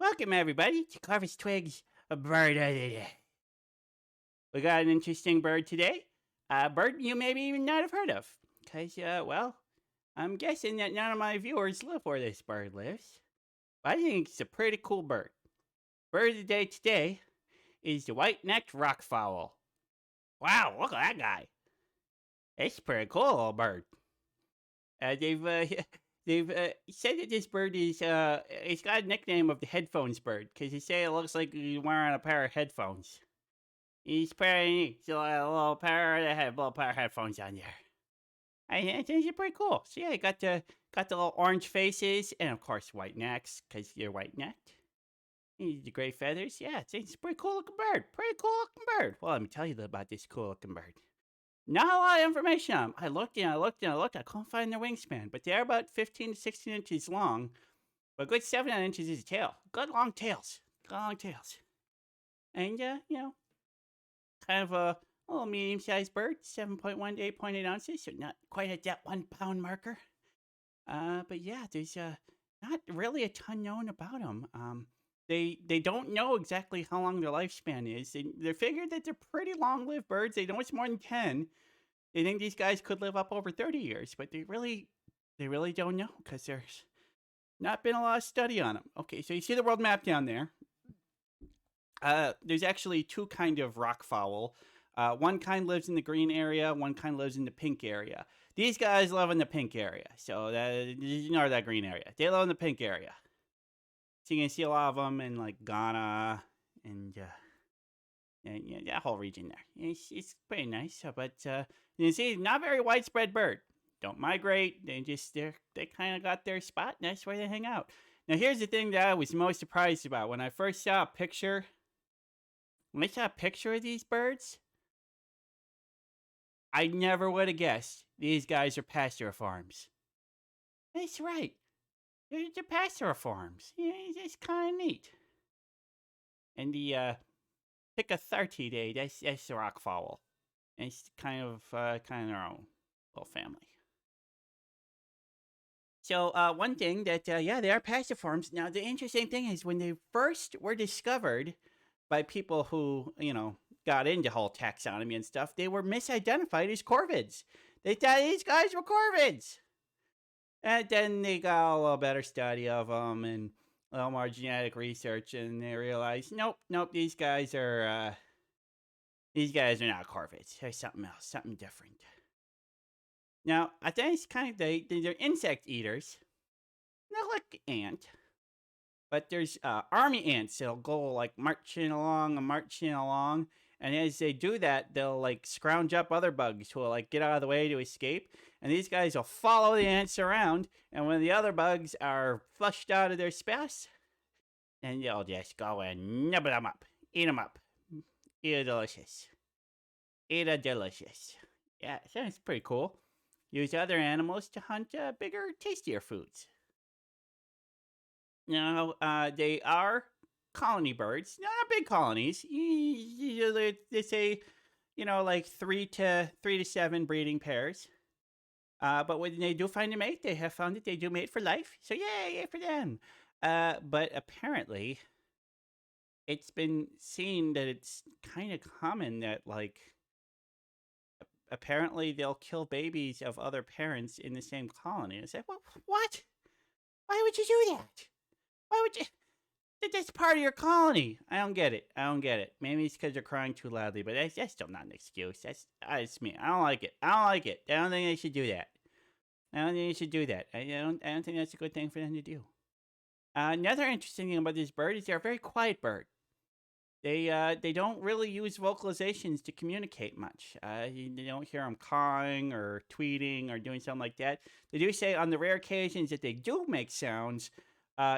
Welcome, everybody, to Carver's Twigs, a bird of the day. We got an interesting bird today. A bird you maybe even not have heard of. Because, well, I'm guessing that none of my viewers live where this bird lives. But I think it's a pretty cool bird. Bird of the day today is the white-necked rockfowl. Wow, look at that guy. It's a pretty cool little bird. They've said that this bird is it's got a nickname of the headphones bird because they say it looks like he's wearing a pair of headphones. He's pretty neat. So a little pair of headphones on there. I think it's pretty cool. So yeah, got the little orange faces and of course white necks because they're white necked. The gray feathers. Yeah, it's a pretty cool looking bird. Pretty cool looking bird. Well, let me tell you about this cool looking bird. Not a lot of information on them. I looked and I looked and I looked. I couldn't find their wingspan, but they're about 15 to 16 inches long. But a good 7 inches is a tail. Good long tails. Good long tails. And, kind of a little medium-sized bird. 7.1 to 8.8 ounces, so not quite at that 1 pound marker. But yeah, there's not really a ton known about them. They don't know exactly how long their lifespan is. They figured that they're pretty long-lived birds. They know it's more than 10. They think these guys could live up over 30 years, but they really don't know because there's not been a lot of study on them. Okay, so you see the world map down there. There's actually two kind of rockfowl. One kind lives in the green area. One kind lives in the pink area. These guys live in the pink area, so ignore that green area. They live in the pink area. So you can see a lot of them in like Ghana and that whole region there. It's pretty nice, but you see, not very widespread bird. Don't migrate. They kind of got their spot, and that's where they hang out. Now, here's the thing that I was most surprised about when I first saw a picture. When I saw a picture of these birds, I never would have guessed these guys are pastoriforms. That's right. They're pastoriforms. Yeah, it's kind of neat. And the Picathartidae, that's the rockfowl. And it's kind of their own little family. So one thing that, they are pastoriforms. Now, the interesting thing is when they first were discovered by people who, got into whole taxonomy and stuff, they were misidentified as corvids. They thought these guys were corvids. And then they got a little better study of them and a little more genetic research, and they realized, nope, these guys are not corvids. There's something else, something different. Now, I think it's kind of they're insect eaters. They're like ant, but there's army ants that'll go like marching along, and as they do that, they'll like scrounge up other bugs who will like get out of the way to escape. And these guys will follow the ants around, and when the other bugs are flushed out of their space, then they'll just go and nibble them up, eat them up. Eat a delicious. Yeah, sounds pretty cool. Use other animals to hunt bigger, tastier foods. Now, they are colony birds, not big colonies. They say, like 3 to 7 breeding pairs. But when they do find a mate, they have found that they do mate for life. So yay for them. But apparently, it's been seen that it's kind of common that apparently they'll kill babies of other parents in the same colony. I said, well, what? Why would you do that? Why would you? That's part of your colony. I don't get it. Maybe it's because they're crying too loudly, but that's still not an excuse. That's me. I don't like it. I don't think they should do that. I don't think that's a good thing for them to do. Another interesting thing about this bird is they're a very quiet bird. They don't really use vocalizations to communicate much. You don't hear them cawing or tweeting or doing something like that. They do say on the rare occasions that they do make sounds,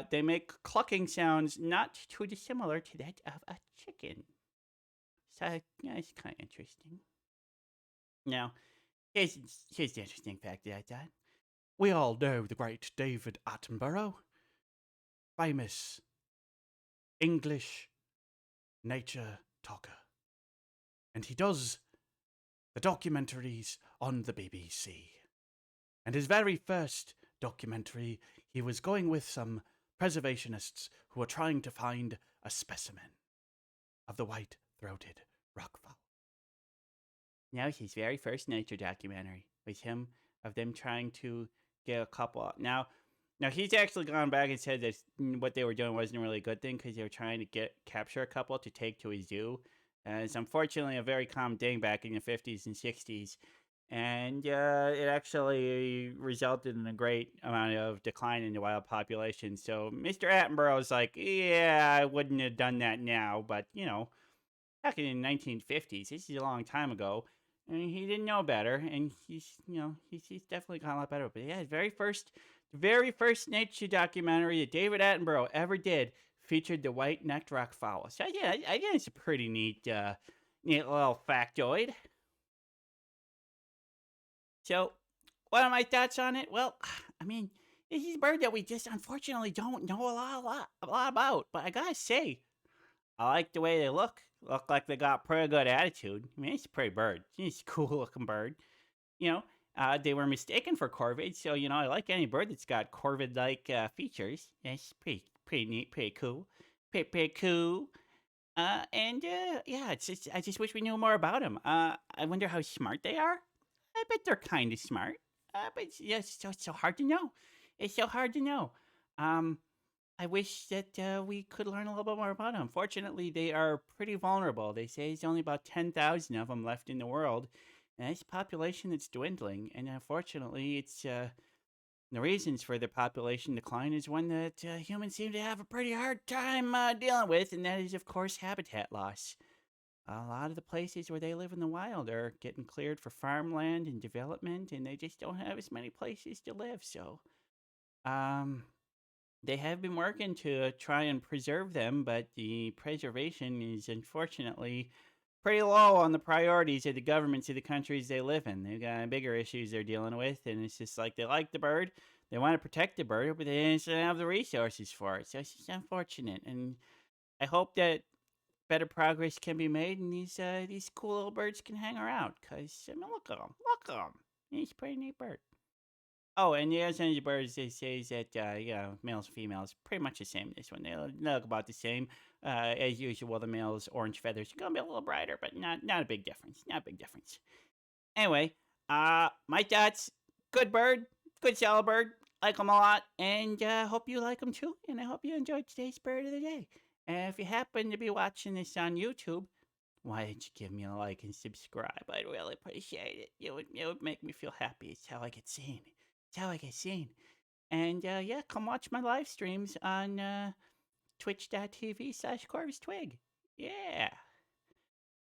they make clucking sounds not too dissimilar to that of a chicken. So, it's kind of interesting. Now, here's the interesting fact that I thought. We all know the great David Attenborough, famous English nature talker. And he does the documentaries on the BBC. And his very first documentary, he was going with some preservationists who are trying to find a specimen of the white-throated rockfowl. Now his very first nature documentary was him of them trying to get a couple. Now he's actually gone back and said that what they were doing wasn't really a good thing because they were trying to capture a couple to take to his zoo. It's unfortunately a very common thing back in the 50s and 60s. And it actually resulted in a great amount of decline in the wild population. So Mr. Attenborough was like, yeah, I wouldn't have done that now. But, back in the 1950s, this is a long time ago, and he didn't know better. And he's definitely gotten a lot better. But yeah, the very first nature documentary that David Attenborough ever did featured the white-necked rockfowl. So yeah, I guess it's a pretty neat little factoid. So, what are my thoughts on it? Well, I mean, this is a bird that we just unfortunately don't know a lot about. But I gotta say, I like the way they look. Look like they got pretty good attitude. I mean, it's a pretty bird. It's a cool looking bird. They were mistaken for corvids, so I like any bird that's got corvid-like features. It's pretty neat, pretty cool, pretty cool. Yeah, I just wish we knew more about them. I wonder how smart they are. I bet they're kind of smart. But it's so hard to know. It's so hard to know. I wish that we could learn a little bit more about them. Fortunately, they are pretty vulnerable. They say there's only about 10,000 of them left in the world. And it's a population that's dwindling. And unfortunately, it's the reasons for the population decline is one that humans seem to have a pretty hard time dealing with. And that is, of course, habitat loss. A lot of the places where they live in the wild are getting cleared for farmland and development, and they just don't have as many places to live. So, they have been working to try and preserve them, but the preservation is unfortunately pretty low on the priorities of the governments of the countries they live in. They've got bigger issues they're dealing with, and it's just like they like the bird, they want to protect the bird, but they just don't have the resources for it. So it's just unfortunate, and I hope that better progress can be made, and these cool little birds can hang around. Cause I mean, look at them. He's a pretty neat bird. Oh, and the other thing the birds they say is that males and females pretty much the same. This one they look about the same. As usual, the male's orange feathers are gonna be a little brighter, but not a big difference. Not a big difference. Anyway, my thoughts. Good bird, good salad bird. Like them a lot, and hope you like them too. And I hope you enjoyed today's bird of the day. And if you happen to be watching this on YouTube, why don't you give me a like and subscribe? I'd really appreciate it. It would make me feel happy. It's how I get seen. It's how I get seen. And yeah, come watch my live streams on twitch.tv/CorvusTwig. Yeah.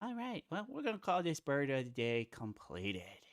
All right. Well, we're going to call this bird of the day completed.